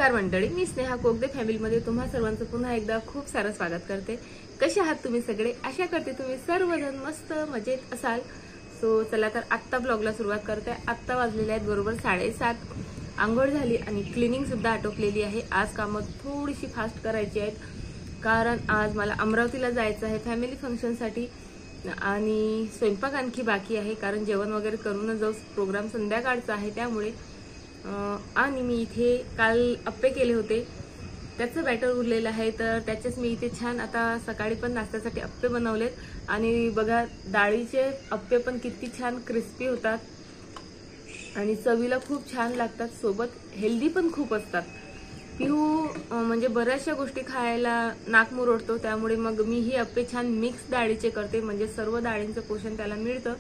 नमस्कार मंडळी, मी स्नेहा कोगदे फॅमिलीमध्ये तुम्हा सर्वांचं पुन्हा एकदा खूप सारं स्वागत करते। कसे आहात तुम्ही सगळे? आशा करते तुम्ही सर्वजण मस्त मजेत असाल। सो चला तर आत्ता ब्लॉगला सुरुवात करते। आत्ता वाजलेले आहेत बरोबर 7:30। आंघोळ झाली आणि क्लिनिंग सुद्धा आटोपलेली आहे। आज कामं थोडीशी फास्ट करायची आहेत कारण आज मला अमरावतीला जायचं आहे फॅमिली फंक्शनसाठी आणि स्वयंपाक आणखी बाकी आहे कारण जेवण वगैरे करूनच जाऊ। प्रोग्राम संध्याकाळचा आहे त्यामुळे आणि मी इथे काल अप्पे केले होते, त्याचं बॅटर उरलेलं आहे तर त्याचेच मी इथे छान आता सकाळी पण नाश्त्यासाठी अप्पे बनवलेत आणि बघा डाळीचे अप्पे पण किती छान क्रिस्पी होतात आणि चवीला खूप छान लागतात, सोबत हेल्दी पण खूप असतात। पिहू म्हणजे बऱ्याचशा गोष्टी खायला नाक मुरडतो त्यामुळे मग मी ही अप्पे छान मिक्स डाळीचे करते म्हणजे सर्व डाळींचं पोषण त्याला मिळतं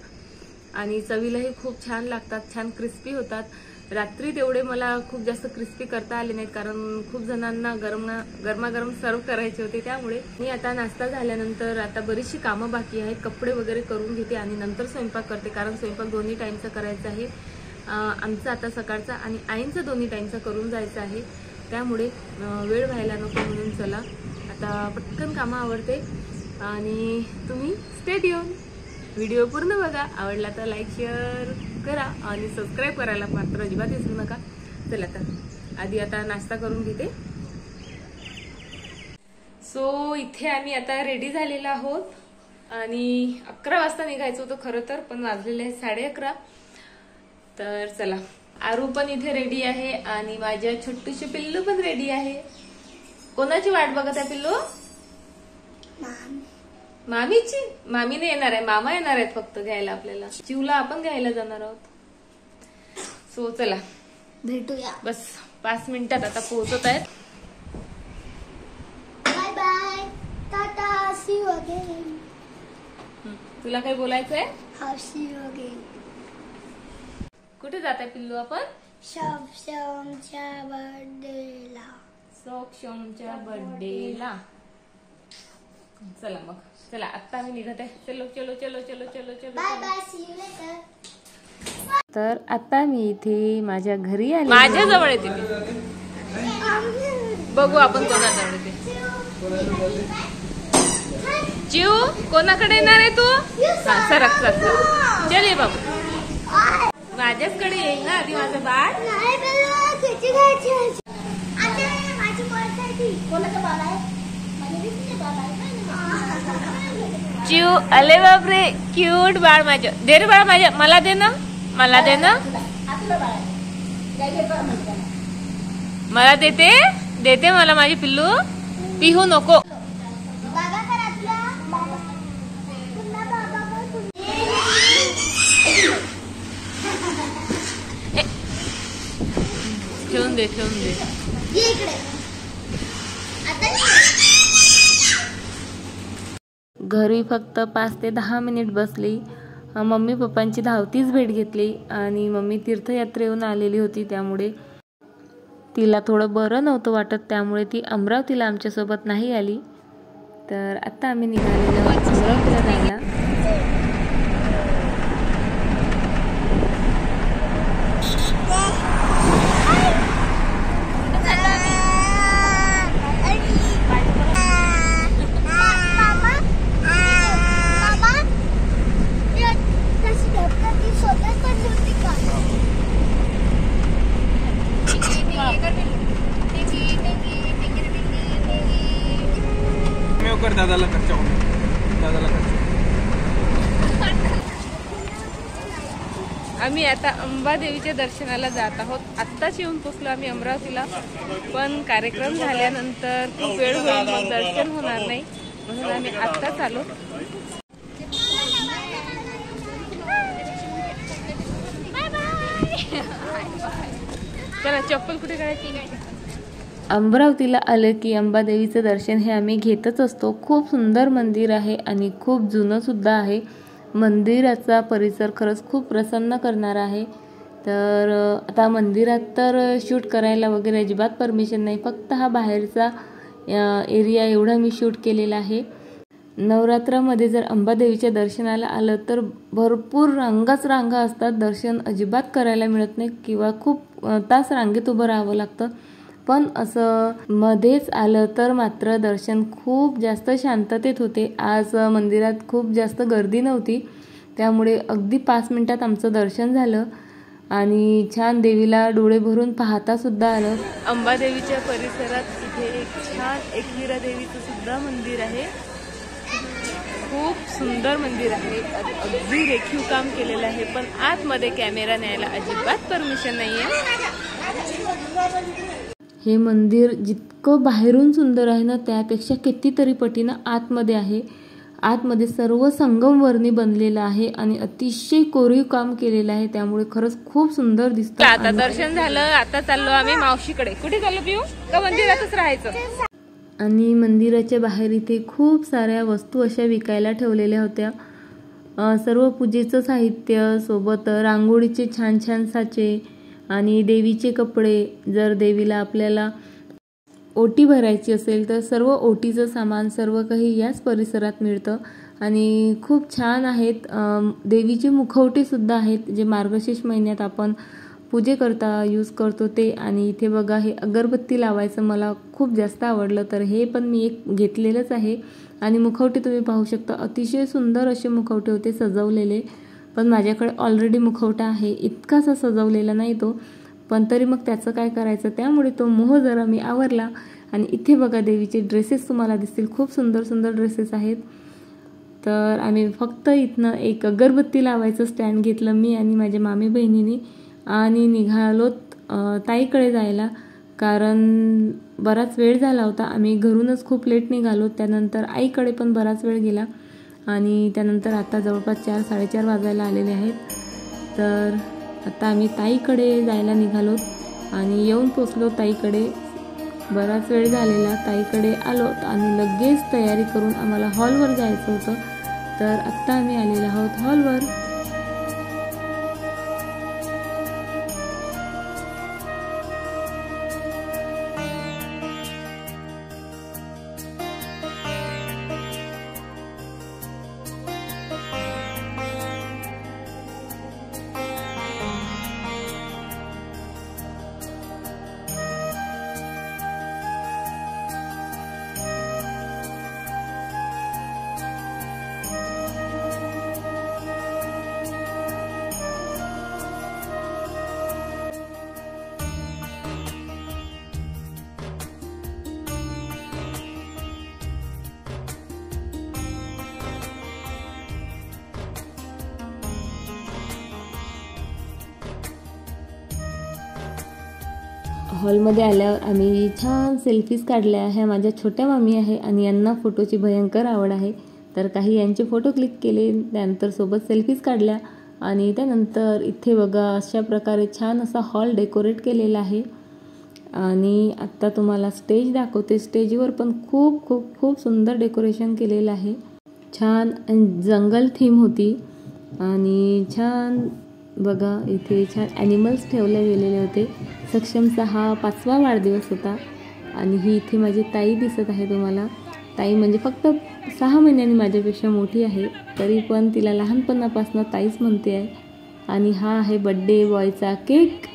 आणि चवीलाही खूप छान लागतात, छान क्रिस्पी होतात। रात्री तेवढे मला खूप जास्त क्रिस्पी करता आले नाहीत कारण खूप जणांना गरमागरम सर्व करायचे होते त्यामुळे मी आता नाश्ता झाल्यानंतर आता बरीचशी कामं बाकी आहेत, कपडे वगैरे करून घेते आणि नंतर स्वयंपाक करते कारण स्वयंपाक दोन्ही टाइमचा करायचा आहे। आमचा आता सकाळचा आणि आईंचा दोन्ही टाइमचा करून जायचं आहे त्यामुळे वेळ व्हायला नको म्हणून चला आता पटकन कामं आवरते आणि तुम्ही स्टे ट्यून, व्हिडिओ पूर्ण बघा, आवडला तर लाईक शेअर करा आणि सबस्क्राइब करायला मात्र अजिबात विसरू नका। चला तर आधी आता नाश्ता करून घेते। सो इथे आम्ही आता रेडी झालेलो आहोत आणि 11 वाजता निघायचं होतं खरं तर, पण वाजलेले आहेत 11:30। तर चला आरू पण इथे रेडी आहे आणि माझ्या छोटूशी पिल्लू पण रेडी आहे। कोणाची वाट बघत आहे पिल्लू? मामीची? मामीने येणार आहे, मामा येणार आहेत फक्त घ्यायला आपल्याला। चिवला आपण घ्यायला जाणार आहोत। सो चला भेटूया बस 5 मिनिटात आता पोहोचत आहेत। Bye bye, tata, see you again. तुला काय बोलायचंय? हा, सी यू अगेन। कुठे जात आहे पिल्लू आपण? शमशमच्या बर्थडेला। सोक्षमच्या बर्थडेला। चला मग चला आता आम्ही निघत आहे। चलो चलो चलो चलो चलो चलो bye bye, see you later. तर आता मी इथे माझ्या घरी आले, माझ्या जवळ येते मी, बघू आपण कोणाजवळ येते। चिव कोणाकडे येणार आहे तू? सरक सरक, चल ये बाबू, माझ्याचकडे येईल ना आधी माझं बाळ। चिव अले बापरे, क्यूट बाळ माझं, दे रे बाळ माझ्या, मला दे ना, मला दे ना, मला देते देते मला माझी पिल्लू, पिहू नको। ठेवून दे ठेवून दे। घरी फक्त 5 ते 10 मिनिट बसली, मम्मी पप्पांची धावतीच भेट घेतली आणि मम्मी तीर्थयात्रेहून आलेली होती त्यामुळे तिला थोडं बरं नव्हतं वाटत त्यामुळे ती अमरावतीला आमच्यासोबत नाही आली। तर आता आम्ही निघालेलो अमरावतीला जायला। दादाला खर्चा दादाला आम्ही आता अंबादेवीच्या दर्शनाला जात आहोत। आत्ताच येऊन पोचलो आम्ही अमरावतीला, पण कार्यक्रम झाल्यानंतर खूप वेळ होईल मग दर्शन होणार नाही म्हणून आम्ही आत्ताच आलो। चला चप्पल कुठे काढायची? अमरावतीला आलं की अंबादेवीचं दर्शन हे आम्ही घेतच असतो। खूप सुंदर मंदिर आहे आणि खूप जुनं सुद्धा आहे। मंदिराचा परिसर खरंच खूप प्रसन्न करणारा आहे। तर आता मंदिरात तर शूट करायला वगैरे अजिबात परमिशन नाही, फक्त हा बाहेरचा एरिया एवढा मी शूट केलेला आहे। नवरात्रामध्ये जर अंबादेवीच्या दर्शनाला आलं तर भरपूर रांगा असतात, दर्शन अजिबात करायला मिळत नाही किंवा खूप तास रांगेत उभं राहावं लागतं पण असं मध्येच आलं तर मात्र दर्शन खूप जास्त शांततेत होते. आज मंदिरात खूप जास्त गर्दी नव्हती, त्यामुळे अगदी 5 मिनिटात आमचं दर्शन झालं आणि छान देवीला डोळे भरून पाहता सुद्धा आलं. अंबादेवीच्या परिसरात इथे एक छान एकविरा देवीचं सुद्धा मंदिर आहे. खूप सुंदर मंदिर आहे, अगदी रेखीव काम केलेलं आहे, पण आतमध्ये कॅमेरा न्यायला अजिबात परमिशन नाहीये. हे मंदिर जितकं बाहेरून सुंदर आहे ना, त्यापेक्षा कितीतरी पटीनं आतमध्ये आहे. आतमध्ये सर्व संगमरवरी बनलेलं आहे आणि अतिशय कोरीव काम केलेलं आहे, त्यामुळे खरंच खूप सुंदर दिसतं. आता दर्शन झालं, आता चाललो आम्ही मावशीकडे. कुठे चाललो पिऊ? का मंदिरातच राहायचं? आणि मंदिराच्या बाहेर इथे खूप साऱ्या वस्तू अशा विकायला ठेवलेल्या होत्या. सर्व पूजेचं साहित्य, सोबत रांगोळीचे छान छान साचे आणि देवीचे कपडे. जर देवीला आपल्याला ओटी भरायची असेल तर सर्व ओटीचं सामान सर्व काही याच परिसरात मिळतं आणि खूप छान आहेत. देवीचे मुखवटे सुद्धा आहेत, जे मार्गशीर्ष महिन्यात आपण पूजे करता यूज करतो ते. आणि इथे बघा, हे अगरबत्ती लावायचं मला खूप जास्त आवडलं, तर हे पण मी एक घेतलेलंच आहे. आणि मुखवटे तुम्ही पाहू शकता, अतिशय सुंदर असे मुखवटे होते सजवलेले. पण माझ्याकडे ऑलरेडी मुखवटा आहे, इतकासा सजवलेला नाही तो, पण तरी मग त्याचं काय करायचं, त्यामुळे तो मोह जरा मी आवरला. आणि इथे बघा देवीचे ड्रेसेस तुम्हाला दिसतील, खूप सुंदर सुंदर ड्रेसेस आहेत. तर आम्ही फक्त इथनं एक अगरबत्ती लावायचं स्टँड घेतलं मी आणि माझ्या मामी बहिणीने आणि निघालोत ताईकडे जायला, कारण बराच वेळ झाला होता. आम्ही घरूनच खूप लेट निघालो. त्यानंतर आईकडे पण बराच वेळ गेला आणि त्यानंतर आता जवळपास 4-4:30 वाजायला आलेले आहेत. तर आता आम्ही ताईकडे जायला निघालो आणि येऊन पोचलो ताईकडे. बराच वेळ झालेला, ताईकडे आलो आणि लगेच तयारी करून आम्हाला हॉलवर जायचं होतं. तर आत्ता आम्ही आलेलो आहोत हॉलवर. हॉलमध्ये आल्यावर आम्ही छान सेल्फीज काढल्या. ह्या माझ्या छोट्या मामी आहे आणि यांना फोटोची भयंकर आवड आहे, तर काही यांचे फोटो क्लिक केले, त्यानंतर सोबत सेल्फीज काढल्या. आणि त्यानंतर इथे बघा अशा प्रकारे छान असा हॉल डेकोरेट केलेला आहे. आणि आत्ता तुम्हाला स्टेज दाखवते. स्टेजवर पण खूप खूप खूप सुंदर डेकोरेशन केलेलं आहे. छान जंगल थीम होती आणि छान बघा इथे छान ॲनिमल्स ठेवले गेलेले होते. सक्षमचा हा 5वा वाढदिवस होता. आणि ही इथे माझी ताई दिसत आहे तुम्हाला. ताई म्हणजे फक्त 6 महिन्यांनी माझ्यापेक्षा मोठी आहे, तरी पण तिला लहानपणापासून ताईच म्हणते आहे. आणि हा आहे बड्डे बॉयचा केक.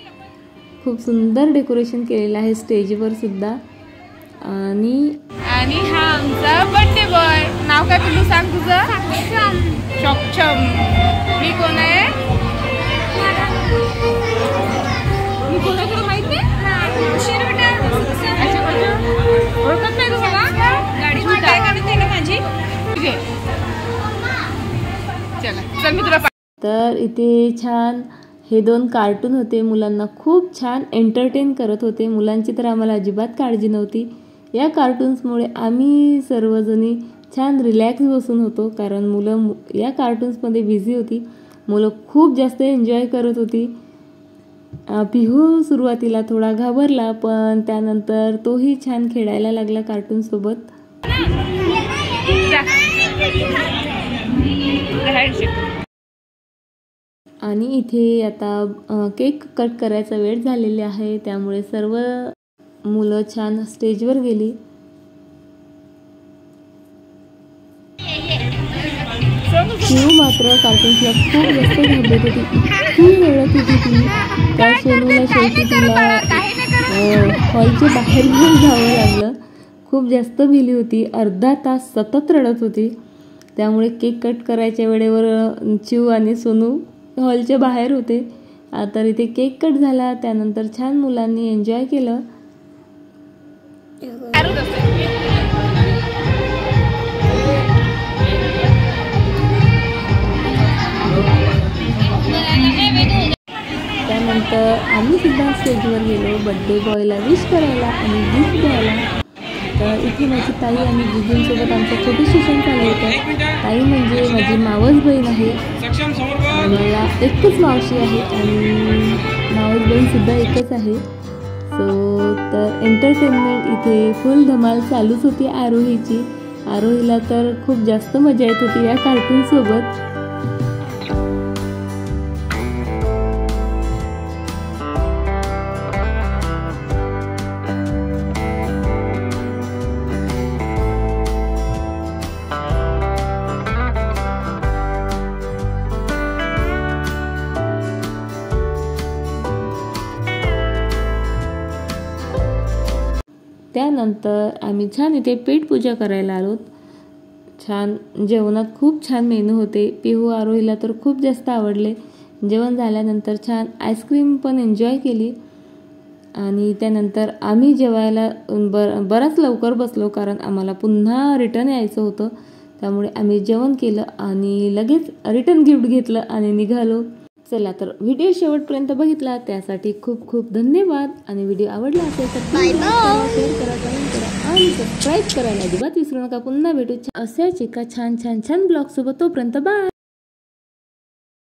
खूप सुंदर डेकोरेशन केलेलं आहे स्टेजवर सुद्धा. आणि हा आमचा बड्डे बॉय. नाव काय पिल्लू सांग तुझं? सक्षम. मी कोण आहे? मी कोणाकडे माहित नाही. ओळखत नाही तुम्हाला? गाडी माझी. चला चल मी तुला. तर इथे छान हे 2 कार्टून होते. मुलांना खूप छान एंटरटेन करत होते. मुलांची तर आम्हाला अजिबात काळजी नव्हती. या कार्टून्समुळे आम्ही सर्वजणी छान रिलॅक्स बसून होतो, कारण मुलं या कार्टून्समध्ये बिझी होती. मुलं खूप जास्त एन्जॉय करत होती. पिहू सुरुवातीला थोडा घाबरला, पण त्यानंतर तोही छान खेळायला लागला कार्टून सोबत. आणि इथे आता केक कट करायचा वेळ झालेला आहे, त्यामुळे सर्व मुलं छान स्टेजवर गेली. शिव मात्र कार्टून्सला खूप जास्त घाबरत होती. इतकी रडत होती ती. त्या सोनूला शेवटी तिला हॉलच्या बाहेर घेऊन जावं लागलं. खूप जास्त भिली होती. अर्धा तास सतत रडत होती. त्यामुळे केक कट करायच्या वेळेवर चिव आणि सोनू हॉलच्या बाहेर होते. तर इथे केक कट झाला. त्यानंतर छान मुलांनी एन्जॉय केलं. त्यानंतर आम्ही सुद्धा स्टेजवर गेलो बड्डे बॉयला विश करायला आणि गिफ्ट द्यायला. तर इथे माझी ताई आणि जिजूंसोबत आमचं छोटं सेशन चालू होतं. ताई म्हणजे माझी मावस बहीण आहे. मला एकच मावशी आहे आणि मावस बहीणसुद्धा एकच आहे. तर एंटरटेनमेंट इथे फुल धमाल चालूच होती आरोहीची. आरोहीला तर खूप जास्त मजा येत होती या कार्टूनसोबत. त्यानंतर आम्ही छान इथे पेटपूजा करायला आलो. छान जेवणात खूप छान मेनू होते. पिहू आरोहीला तर खूप जास्त आवडले. जेवण झाल्यानंतर छान आईस्क्रीम पण एन्जॉय केली आणि त्यानंतर आम्ही जेवायला बराच लवकर बसलो कारण आम्हाला पुन्हा रिटर्न यायचं होतं. त्यामुळे आम्ही जेवण केलं आणि लगेच रिटर्न गिफ्ट घेतलं आणि निघालो. चला तर व्हिडिओ शेवटपर्यंत बघितला त्यासाठी खूप खूप धन्यवाद. आणि व्हिडिओ आवडला असेल तर शेअर करा, कमेंट करा आणि सबस्क्राईब करायला अजिबात विसरू नका. पुन्हा भेटू अशाच एका छान छान छान ब्लॉग सोबत. तोपर्यंत बाय.